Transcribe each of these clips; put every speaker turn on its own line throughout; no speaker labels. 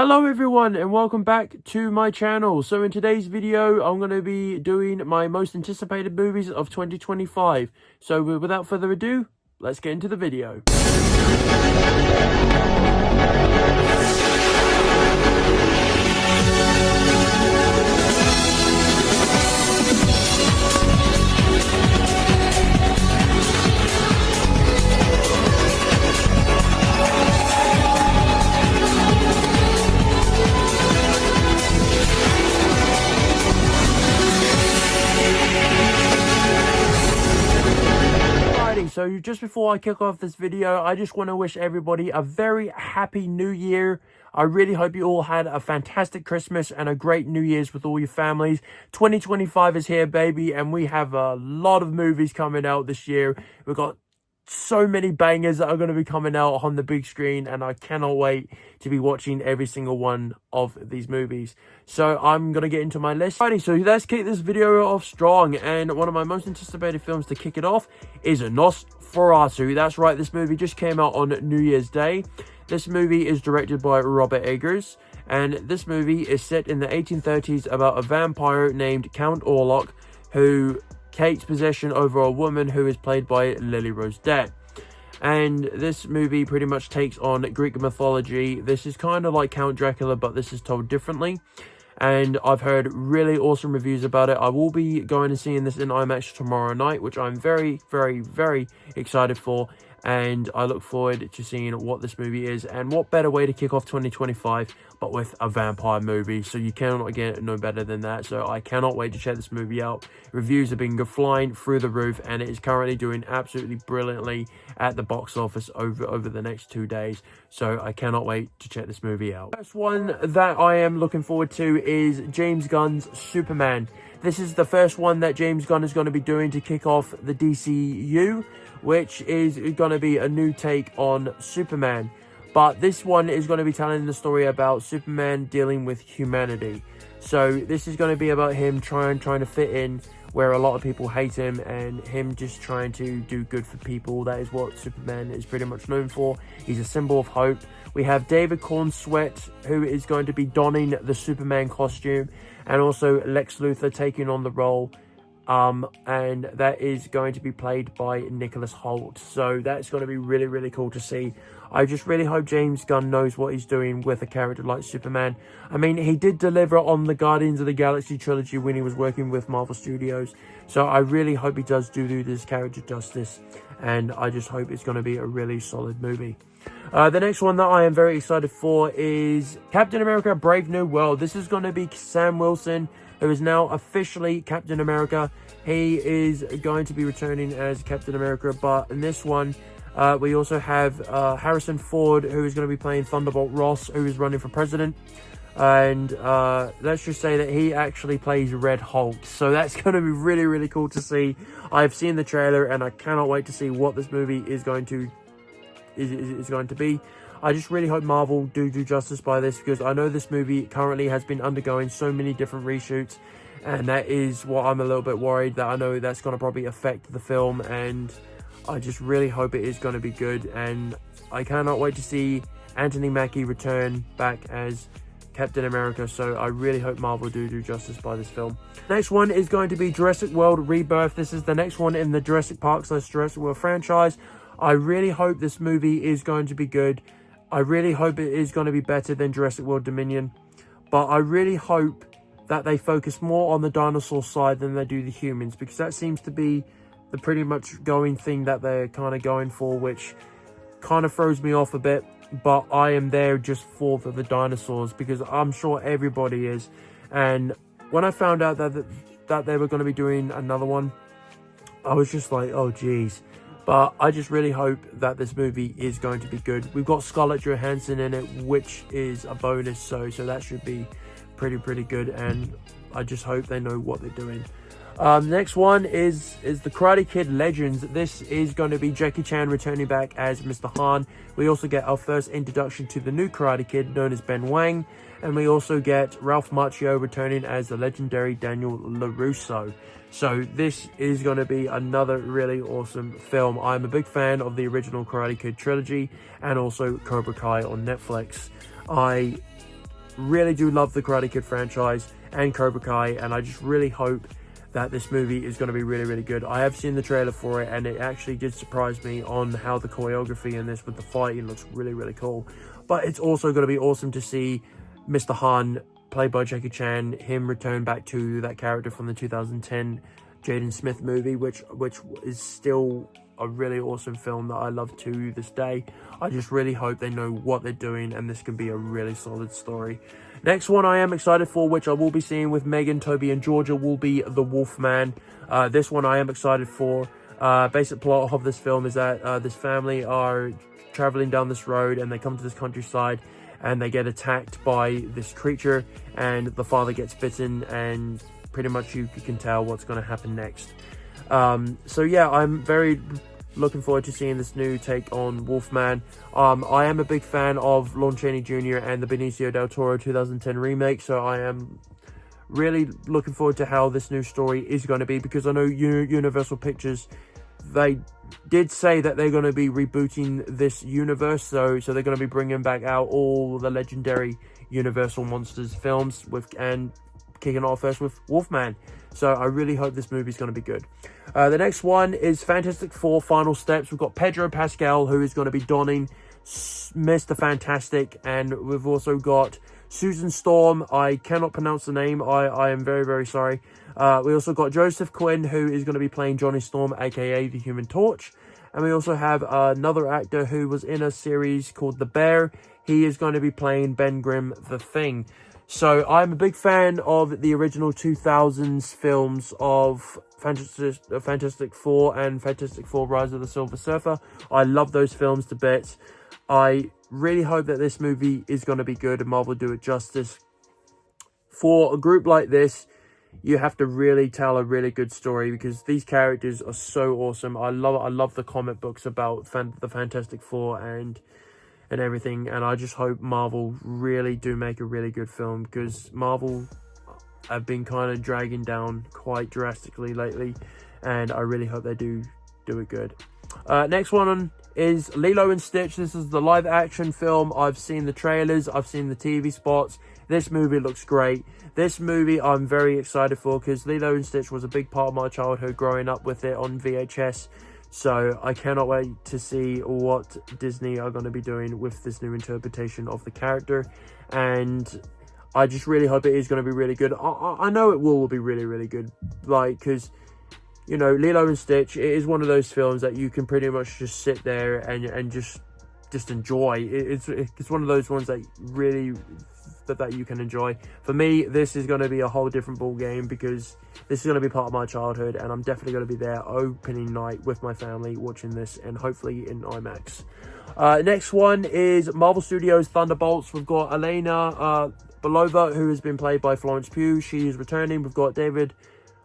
Hello everyone and welcome back to my channel. So in today's video I'm going to be doing my most anticipated movies of 2025. So without further ado, let's get into the video. So just before I kick off this video, I just want to wish everybody a very happy new year. I really hope you all had a fantastic Christmas and a great New Year's with all your families. 2025 is here, baby, and we have a lot of movies coming out this year. We've got so many bangers that are going to be coming out on the big screen, and I cannot wait to be watching every single one of these movies. So I'm going to get into my list. Alrighty, so let's kick this video off strong, and one of my most anticipated films to kick it off is NOS Foru. That's right, this movie just came out on New Year's Day. This movie is directed by Robert Eggers, and this movie is set in the 1830s about a vampire named Count Orlok who takes possession over a woman who is played by Lily Rose Depp. And this movie pretty much takes on Greek mythology. This is kind of like Count Dracula, but this is told differently. And I've heard really awesome reviews about it. I will be going and seeing this in IMAX tomorrow night, which I'm very, very, very excited for. And I look forward to seeing what this movie is. And what better way to kick off 2025 but with a vampire movie. So you cannot get no better than that. So I cannot wait to check this movie out. Reviews have been flying through the roof, and it is currently doing absolutely brilliantly at the box office over the next 2 days. So I cannot wait to check this movie out. First one that I am looking forward to is James Gunn's Superman. This is the first one that James Gunn is going to be doing to kick off the DCU, which is going to be a new take on Superman. But this one is going to be telling the story about Superman dealing with humanity. So this is going to be about him trying to fit in where a lot of people hate him, and him just trying to do good for people. That is what Superman is pretty much known for. He's a symbol of hope. We have David Cornsweet, who is going to be donning the Superman costume, and also Lex Luthor taking on the role. And that is going to be played by Nicholas Hoult. So that's going to be really, really cool to see. I just really hope James Gunn knows what he's doing with a character like Superman. I mean, he did deliver on the Guardians of the Galaxy trilogy when he was working with Marvel Studios. So I really hope he does do this character justice. And I just hope it's going to be a really solid movie. The next one that I am very excited for is Captain America Brave New World. This is going to be Sam Wilson, who is now officially Captain America. He is going to be returning as Captain America, but in this one, we also have Harrison Ford, who is going to be playing Thunderbolt Ross, who is running for president. And let's just say that he actually plays Red Hulk. So that's going to be really, really cool to see. I've seen the trailer, and I cannot wait to see what this movie is going to be. I just really hope Marvel do justice by this, because I know this movie currently has been undergoing so many different reshoots, and that is what I'm a little bit worried that I know that's going to probably affect the film, and I just really hope it is going to be good. And I cannot wait to see Anthony Mackie return back as Captain America, so I really hope Marvel do justice by this film. Next one is going to be Jurassic World Rebirth. This is the next one in the Jurassic Park / Jurassic World franchise. I really hope this movie is going to be good. I really hope it is going to be better than Jurassic World Dominion. But I really hope that they focus more on the dinosaur side than they do the humans, because that seems to be the pretty much going thing that they're kind of going for, which kind of throws me off a bit. But I am there just for the dinosaurs, because I'm sure everybody is. And when I found out that they were going to be doing another one, I was just like, oh geez. But I just really hope that this movie is going to be good. We've got Scarlett Johansson in it, which is a bonus, so that should be pretty good, and I just hope they know what they're doing. Next one is the Karate Kid Legends. This is going to be Jackie Chan returning back as Mr. Han. We also get our first introduction to the new Karate Kid, known as Ben Wang, and we also get Ralph Macchio returning as the legendary Daniel LaRusso. So this is going to be another really awesome film. I'm a big fan of the original Karate Kid trilogy and also Cobra Kai on Netflix. I really do love the Karate Kid franchise and Cobra Kai, and I just really hope that this movie is going to be really, really good. I have seen the trailer for it, and it actually did surprise me on how the choreography in this with the fighting looks really, really cool. But it's also going to be awesome to see Mr. Han, played by Jackie Chan, him return back to that character from the 2010 Jaden Smith movie, which is still a really awesome film that I love to this day. I just really hope they know what they're doing, and this can be a really solid story. Next one I am excited for, which I will be seeing with Megan, Toby, and Georgia, will be The Wolfman. This one I am excited for. Basic plot of this film is that this family are traveling down this road, and they come to this countryside, and they get attacked by this creature, and the father gets bitten, and pretty much you can tell what's going to happen next. So yeah, I'm very looking forward to seeing this new take on Wolfman. I am a big fan of Lon Chaney Jr. and the Benicio del Toro 2010 remake, so I am really looking forward to how this new story is going to be, because I know Universal Pictures, they did say that they're going to be rebooting this universe, so they're going to be bringing back out all the legendary Universal Monsters films and kicking off first with Wolfman. So I really hope this movie is going to be good. The next one is Fantastic Four Final Steps. We've got Pedro Pascal, who is going to be donning Mr. Fantastic, and we've also got Susan Storm. I cannot pronounce the name. I am very, very sorry. We also got Joseph Quinn, who is going to be playing Johnny Storm, aka the Human Torch. And we also have another actor who was in a series called The Bear. He is going to be playing Ben Grimm, the Thing. So I'm a big fan of the original 2000s films of Fantastic Four and Fantastic Four Rise of the Silver Surfer. I love those films to bits. I really hope that this movie is going to be good and Marvel do it justice. For a group like this, you have to really tell a really good story, because these characters are so awesome. I love the comic books about the Fantastic Four and everything, and I just hope Marvel really do make a really good film, because Marvel have been kind of dragging down quite drastically lately, and I really hope they do it good. Next one is Lilo and Stitch. This is the live action film. I've seen the trailers, I've seen the TV spots. This movie looks great. This movie I'm very excited for, because Lilo and Stitch was a big part of my childhood growing up with it on VHS. So I cannot wait to see what Disney are going to be doing with this new interpretation of the character. And I just really hope it is going to be really good. I know it will be really, really good. Like, because, you know, Lilo and Stitch, it is one of those films that you can pretty much just sit there and just enjoy. It's one of those ones that really that you can enjoy. For me, this is going to be a whole different ball game, because this is going to be part of my childhood, and I'm definitely going to be there opening night with my family watching this, and hopefully in IMAX. Next one is Marvel Studios Thunderbolts. We've got Elena Belova, who has been played by Florence Pugh. She is returning. We've got David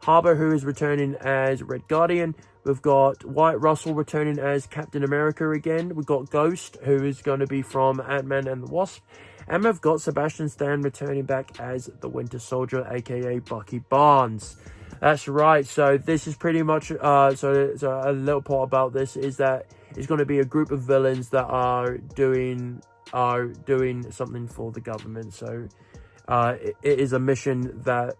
Harbour, who is returning as Red Guardian. We've got Wyatt Russell returning as Captain America again. We've got Ghost, who is going to be from Ant-Man and the Wasp. And we've got Sebastian Stan returning back as the Winter Soldier, aka Bucky Barnes. That's right. So this is pretty much so a little part about this is that it's going to be a group of villains that are doing something for the government. So it is a mission that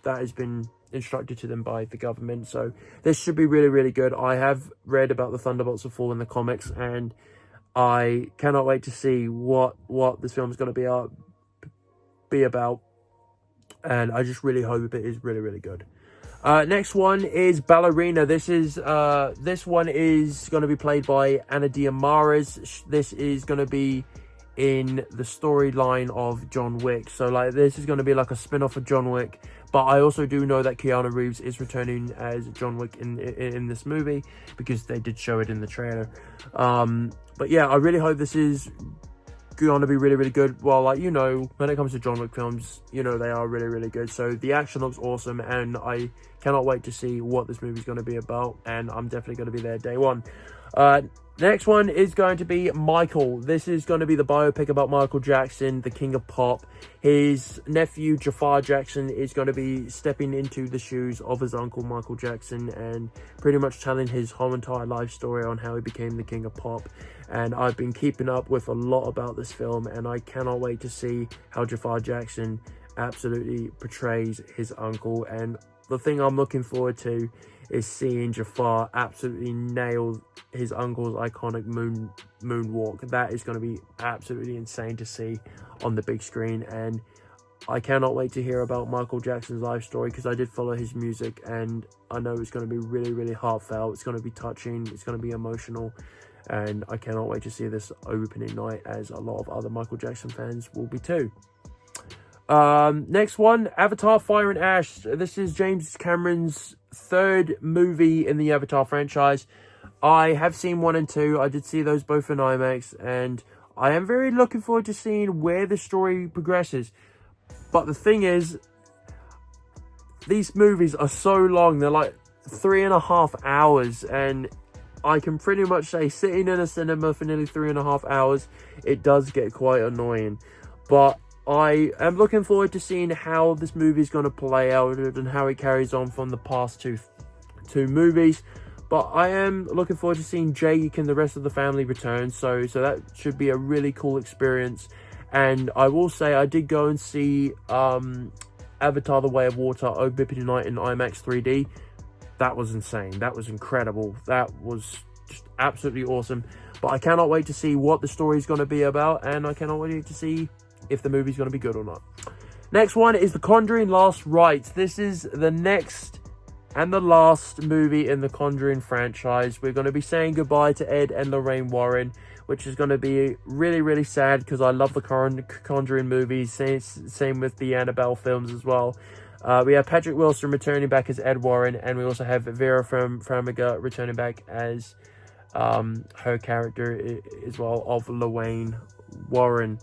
has been instructed to them by the government. So this should be really, really good. I have read about the Thunderbolts of Fall in the comics, and I cannot wait to see what this film is going to be about, and I just really hope it is really, really good. Next one is Ballerina. This one is going to be played by Ana Diarmaz. This is going to be in the storyline of John Wick. So like this is going to be like a spin-off of John Wick, but I also do know that Keanu Reeves is returning as John Wick in this movie, because they did show it in the trailer. But yeah, I really hope this is going to be really, really good. Well, like, you know, when it comes to John Wick films, you know, they are really, really good. So the action looks awesome, and I cannot wait to see what this movie is going to be about, and I'm definitely going to be there day one. Next one is going to be Michael. This is going to be the biopic about Michael Jackson, the king of pop. His nephew, Jafar Jackson, is going to be stepping into the shoes of his uncle, Michael Jackson, and pretty much telling his whole entire life story on how he became the king of pop. And I've been keeping up with a lot about this film, and I cannot wait to see how Jafar Jackson absolutely portrays his uncle. And the thing I'm looking forward to is seeing Jafar absolutely nail his uncle's iconic moonwalk. That is going to be absolutely insane to see on the big screen, and I cannot wait to hear about Michael Jackson's life story, because I did follow his music, and I know it's going to be really, really heartfelt. It's going to be touching, it's going to be emotional, and I cannot wait to see this opening night, as a lot of other Michael Jackson fans will be too. Next one, Avatar Fire and Ash. This is James Cameron's third movie in the Avatar franchise. I have seen 1 and 2. I did see those both in IMAX, and I am very looking forward to seeing where the story progresses. But the thing is, these movies are so long. They're like 3.5 hours, and I can pretty much say sitting in a cinema for nearly 3.5 hours, it does get quite annoying. But I am looking forward to seeing how this movie is going to play out and how it carries on from the past two movies. But I am looking forward to seeing Jake and the rest of the family return. So that should be a really cool experience. And I will say, I did go and see Avatar The Way of Water opening night in IMAX 3D. That was insane. That was incredible. That was just absolutely awesome. But I cannot wait to see what the story is going to be about. And I cannot wait to see if the movie's going to be good or not. Next one is The Conjuring Last Rites. This is the next and the last movie in the Conjuring franchise. We're going to be saying goodbye to Ed and Lorraine Warren, which is going to be really, really sad, because I love the Conjuring movies. Same with the Annabelle films as well. We have Patrick Wilson returning back as Ed Warren, and we also have Vera Farmiga returning back as her character as well, of Lorraine Warren.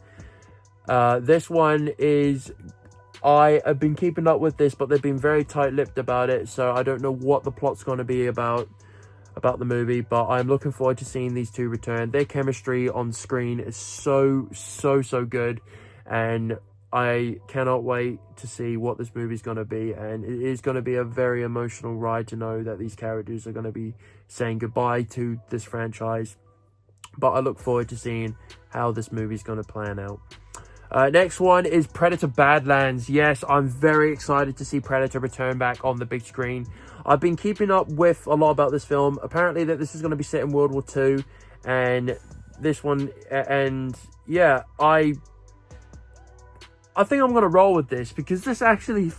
This one is, I have been keeping up with this, but they've been very tight-lipped about it, so I don't know what the plot's going to be about the movie, but I'm looking forward to seeing these two return. Their chemistry on screen is so good, and I cannot wait to see what this movie's going to be. And it is going to be a very emotional ride to know that these characters are going to be saying goodbye to this franchise, but I look forward to seeing how this movie's going to plan out. Next one is Predator Badlands. Yes, I'm very excited to see Predator return back on the big screen. I've been keeping up with a lot about this film. Apparently that this is going to be set in World War II, and this one, and yeah, I think I'm going to roll with this, because this actually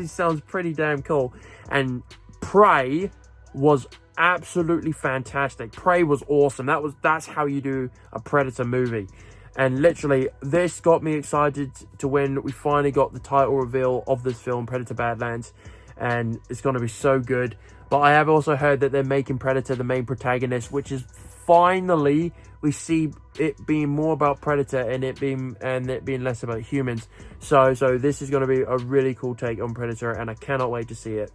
sounds pretty damn cool. And Prey was absolutely fantastic. Prey was awesome. That's how you do a Predator movie. And literally, this got me excited to when we finally got the title reveal of this film, Predator Badlands. And it's going to be so good. But I have also heard that they're making Predator the main protagonist, which is finally, we see it being more about Predator and it being less about humans. So this is going to be a really cool take on Predator, and I cannot wait to see it.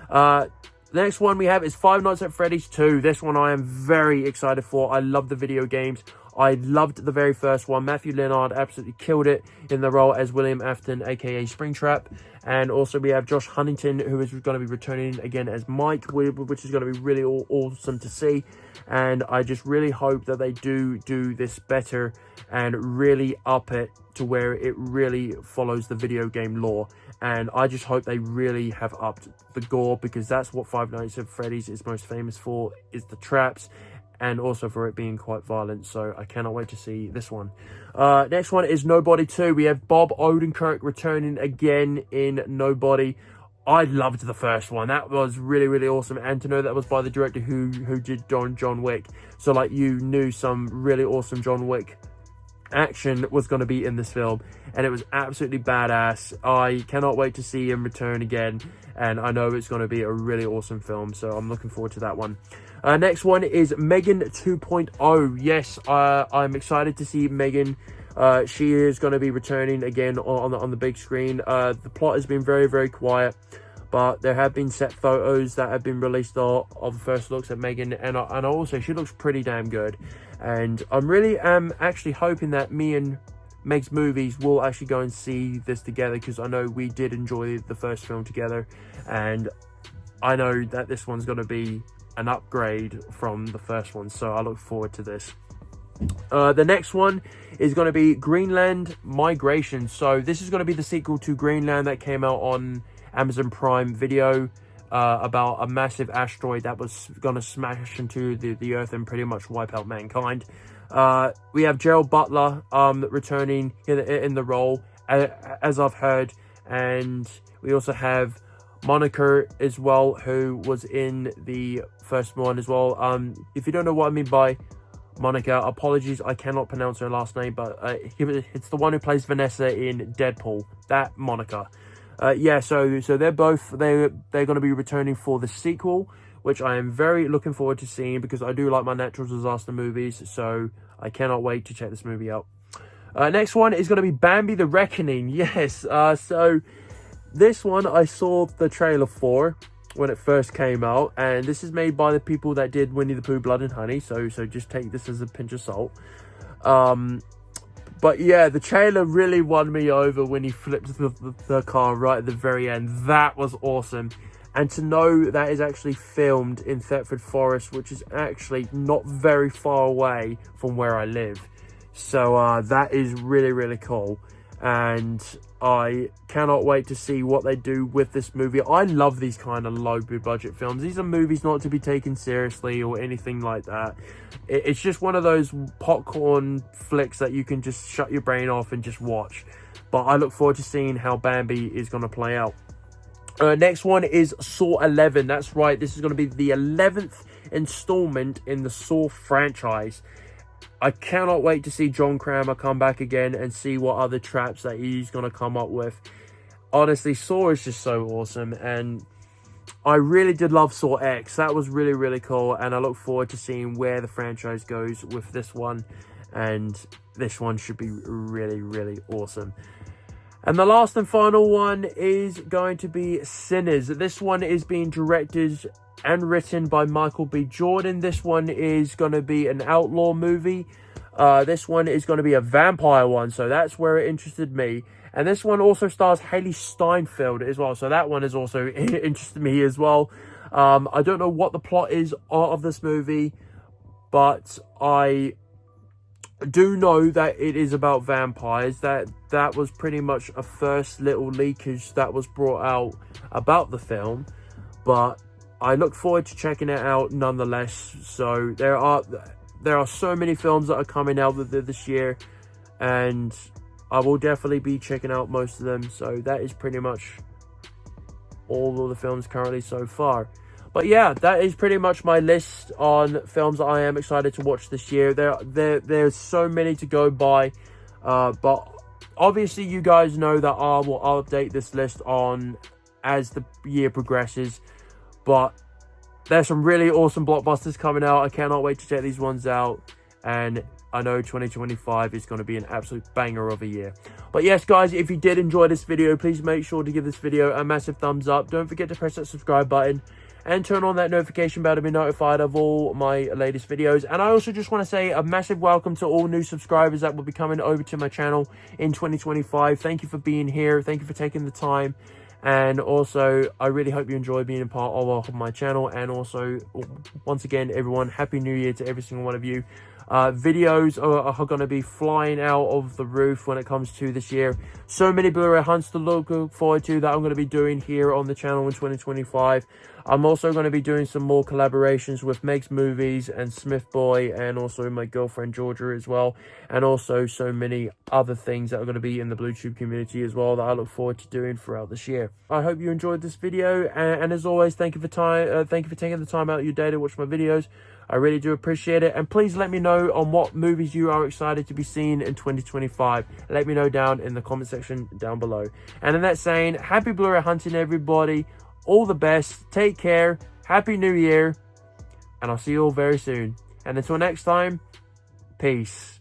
The next one we have is Five Nights at Freddy's 2. This one I am very excited for. I love the video games. I loved the very first one. Matthew Lillard absolutely killed it in the role as William Afton, aka Springtrap. And also we have Josh Huntington, who is going to be returning again as Mike, which is going to be really awesome to see. And I just really hope that they do this better and really up it to where it really follows the video game lore. And I just hope they really have upped the gore, because that's what Five Nights at Freddy's is most famous for, is the traps, and also for it being quite violent. So I cannot wait to see this one. Next one is Nobody 2. We have Bob Odenkirk returning again in Nobody. I loved the first one. That was really, really awesome. And to know that was by the director who did John Wick. So like, you knew some really awesome John Wick action was going to be in this film, and it was absolutely badass. I cannot wait to see him return again, and I know it's going to be a really awesome film, so I'm looking forward to that one. Next one is Megan 2.0. Yes, I'm excited to see Megan. She is going to be returning again on the big screen. The plot has been very, very quiet, but there have been set photos that have been released of the first looks at Megan, and also she looks pretty damn good. And I'm really actually hoping that me and Meg's movies will actually go and see this together, because I know we did enjoy the first film together, and I know that this one's going to be an upgrade from the first one, so I look forward to this. The next one is going to be Greenland Migration. So this is going to be the sequel to Greenland that came out on Amazon Prime Video, about a massive asteroid that was going to smash into the Earth and pretty much wipe out mankind. We have Gerald Butler returning in the role, as I've heard, and we also have Monica as well, who was in the first one as well. If you don't know what I mean by Monica, apologies, I cannot pronounce her last name, but it's the one who plays Vanessa in Deadpool, that Monica. Yeah, so they're going to be returning for the sequel, which I am very looking forward to seeing, because I do like my natural disaster movies, so I cannot wait to check this movie out. Next one is going to be Bambi The Reckoning. Yes, so this one I saw the trailer for when it first came out, and this is made by the people that did Winnie the Pooh, Blood and Honey, so just take this as a pinch of salt. But yeah, the trailer really won me over when he flipped the car right at the very end. That was awesome. And to know that is actually filmed in Thetford Forest, which is actually not very far away from where I live. So that is really, really cool. And I cannot wait to see what they do with this movie. I love these kind of low budget films. These are movies not to be taken seriously or anything like that. It's just one of those popcorn flicks that you can just shut your brain off and just watch. But I look forward to seeing how Bambi is going to play out. Next one is Saw 11. That's right, this is going to be the 11th installment in the Saw franchise. I cannot wait to see John Kramer come back again and see what other traps that he's going to come up with. Honestly, Saw is just so awesome, and I really did love Saw X. That was really, really cool, and I look forward to seeing where the franchise goes with this one, and this one should be really, really awesome. And the last and final one is going to be Sinners. This one is being directed and written by Michael B. Jordan. This one is going to be an outlaw movie. This one is going to be a vampire one, so that's where it interested me. And this one also stars Haley Steinfeld as well, so that one is also interested me as well. I don't know what the plot is of this movie, but I do know that it is about vampires. That was pretty much a first little leakage that was brought out about the film, but I look forward to checking it out nonetheless. So there are so many films that are coming out this year, and I will definitely be checking out most of them. So that is pretty much all of the films currently so far. But yeah, that is pretty much my list on films that I am excited to watch this year. There's so many to go by, but obviously you guys know that I will update this list on as the year progresses. But there's some really awesome blockbusters coming out. I cannot wait to check these ones out, and I know 2025 is going to be an absolute banger of a year. But yes, guys, if you did enjoy this video, please make sure to give this video a massive thumbs up. Don't forget to press that subscribe button and turn on that notification bell to be notified of all my latest videos. And I also just want to say a massive welcome to all new subscribers that will be coming over to my channel in 2025. Thank you for being here. Thank you for taking the time. And also, I really hope you enjoy being a part of my channel. And also, once again, everyone, Happy New Year to every single one of you. Videos are going to be flying out of the roof when it comes to this year. So many Blu-ray hunts to look forward to that I'm going to be doing here on the channel in 2025. I'm also going to be doing some more collaborations with Meg's Movies and Smith Boy, and also my girlfriend Georgia as well, and also so many other things that are going to be in the BlueTube community as well that I look forward to doing throughout this year. I hope you enjoyed this video, and as always, thank you for taking the time out of your day to watch my videos. I really do appreciate it, and please let me know on what movies you are excited to be seeing in 2025. Let me know down in the comment section down below. And in that saying, happy Blu-ray hunting, everybody. All the best. Take care. Happy New Year. And I'll see you all very soon. And until next time, peace.